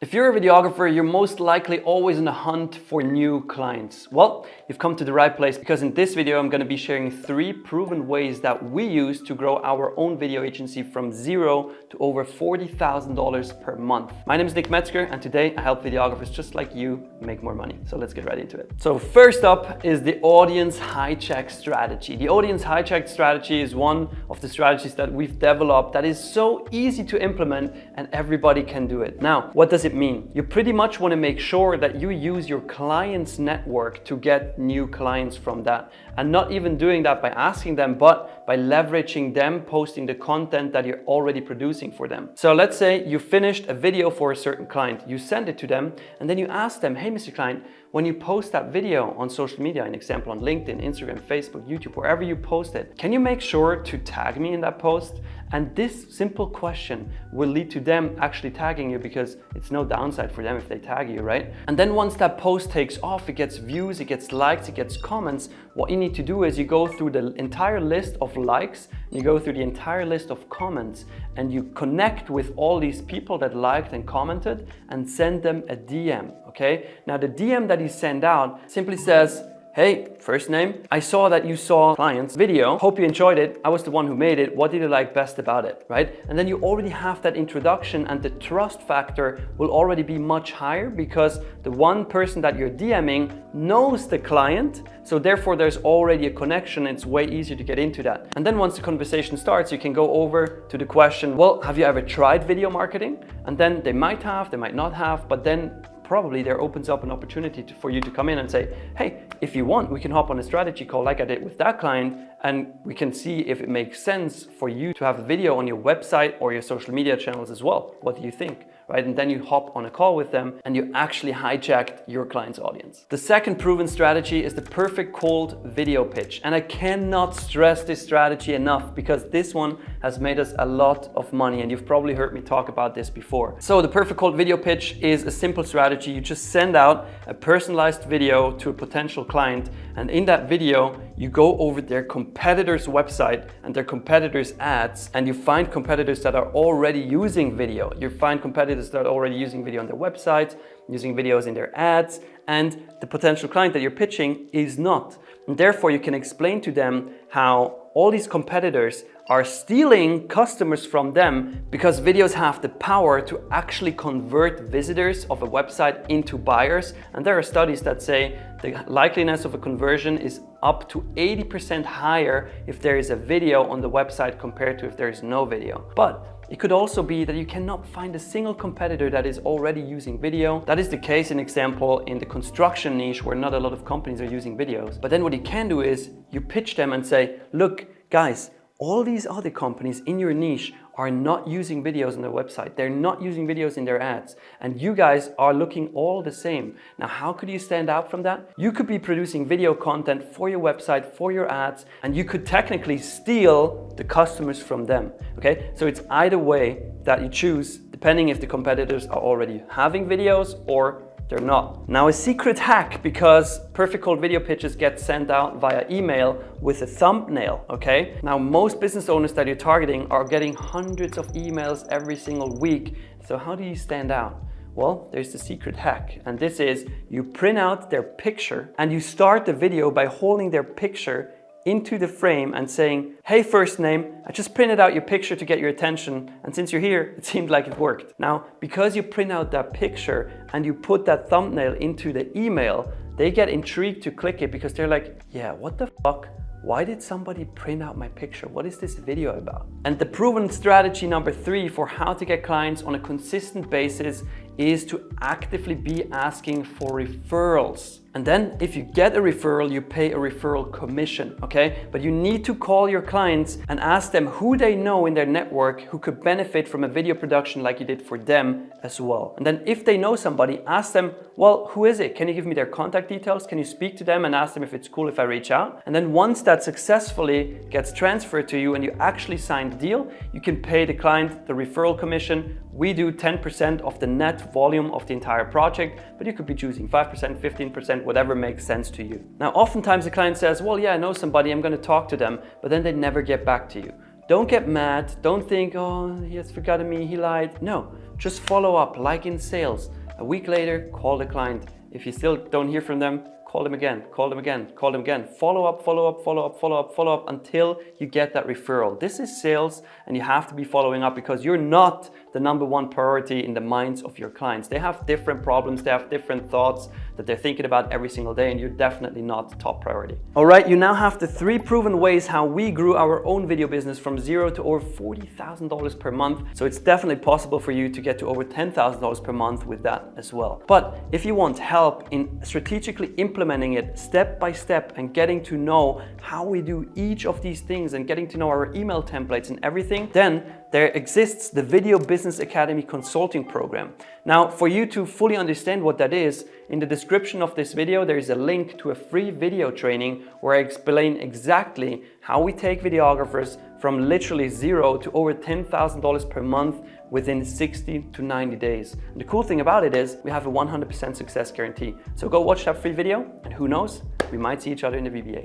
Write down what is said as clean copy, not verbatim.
If you're a videographer, you're most likely always on the hunt for new clients. Well, you've come to the right place because in this video, I'm going to be sharing 3 proven ways that we use to grow our own video agency from zero to over $40,000 per month. My name is Nick Metzger and today I help videographers just like you make more money. So let's get right into it. So first up is the audience hijack strategy. The audience hijack strategy is one of the strategies that we've developed that is so easy to implement and everybody can do it. Now, what does it mean? You pretty much want to make sure that you use your clients' network to get new clients from that, and not even doing that by asking them, but by leveraging them posting the content that you're already producing for them. So let's say you finished a video for a certain client, you send it to them, and then you ask them, hey Mr. Client, when you post that video on social media, an example on LinkedIn, Instagram, Facebook, YouTube, wherever you post it, can you make sure to tag me in that post? And this simple question will lead to them actually tagging you, because it's no downside for them if they tag you, right? And then once that post takes off, it gets views, it gets likes, it gets comments, what you need to do is you go through the entire list of likes, you go through the entire list of comments, and you connect with all these people that liked and commented and send them a DM, okay? Now the DM that you send out simply says, hey, first name, I saw that you saw client's video. Hope you enjoyed it. I was the one who made it. What did you like best about it, right? And then you already have that introduction and the trust factor will already be much higher because the one person that you're DMing knows the client. So therefore there's already a connection. It's way easier to get into that. And then once the conversation starts, you can go over to the question, well, have you ever tried video marketing? And then they might have, they might not have, but then probably there opens up an opportunity for you to come in and say, hey, if you want, we can hop on a strategy call like I did with that client, and we can see if it makes sense for you to have a video on your website or your social media channels as well. What do you think? Right? And then you hop on a call with them and you actually hijacked your client's audience. The second proven strategy is the perfect cold video pitch. And I cannot stress this strategy enough because this one has made us a lot of money, and you've probably heard me talk about this before. So the perfect cold video pitch is a simple strategy. You just send out a personalized video to a potential client, and in that video you go over their competitor's website and their competitors' ads, and you find competitors that are already using video. You find competitors that are already using video on their website, using videos in their ads, and the potential client that you're pitching is not. And therefore you can explain to them how all these competitors are stealing customers from them because videos have the power to actually convert visitors of a website into buyers. And there are studies that say the likeliness of a conversion is up to 80% higher if there is a video on the website compared to if there is no video. But it could also be that you cannot find a single competitor that is already using video. That is the case, in example, in the construction niche where not a lot of companies are using videos. But then what you can do is you pitch them and say, look, guys, all these other companies in your niche are not using videos on their website. They're not using videos in their ads. And you guys are looking all the same. Now, how could you stand out from that? You could be producing video content for your website, for your ads, and you could technically steal the customers from them, okay? So it's either way that you choose, depending if the competitors are already having videos or they're not. Now, a secret hack, because perfect cold video pitches get sent out via email with a thumbnail, okay? Now, most business owners that you're targeting are getting hundreds of emails every single week. So how do you stand out? Well, there's the secret hack, and this is you print out their picture and you start the video by holding their picture into the frame and saying, hey, first name, I just printed out your picture to get your attention, and since you're here, it seemed like it worked. Now, because you print out that picture and you put that thumbnail into the email, they get intrigued to click it because they're like, yeah, what the fuck? Why did somebody print out my picture? What is this video about? And the proven strategy number 3 for how to get clients on a consistent basis is to actively be asking for referrals. And then if you get a referral, you pay a referral commission, okay? But you need to call your clients and ask them who they know in their network who could benefit from a video production like you did for them as well. And then if they know somebody, ask them, well, who is it? Can you give me their contact details? Can you speak to them and ask them if it's cool if I reach out? And then once that successfully gets transferred to you and you actually sign the deal, you can pay the client the referral commission. We do 10% of the net volume of the entire project, but you could be choosing 5%, 15%, whatever makes sense to you. Now, oftentimes the client says, well, yeah, I know somebody, I'm going to talk to them, but then they never get back to you. Don't get mad. Don't think, oh, he has forgotten me, he lied. No, just follow up like in sales. A week later, call the client. If you still don't hear from them, call them again, call them again, call them again. Follow up, follow up, follow up, follow up, follow up until you get that referral. This is sales and you have to be following up because you're not the number one priority in the minds of your clients. They have different problems, they have different thoughts that they're thinking about every single day, and you're definitely not top priority. All right, you now have the 3 proven ways how we grew our own video business from zero to over $40,000 per month. So it's definitely possible for you to get to over $10,000 per month with that as well. But if you want help in strategically implementing it step by step and getting to know how we do each of these things and getting to know our email templates and everything, then there exists the Video Business Academy Consulting Program. Now, for you to fully understand what that is, in the description of this video, there is a link to a free video training where I explain exactly how we take videographers from literally zero to over $10,000 per month within 60 to 90 days. And the cool thing about it is we have a 100% success guarantee. So go watch that free video and who knows, we might see each other in the VBA.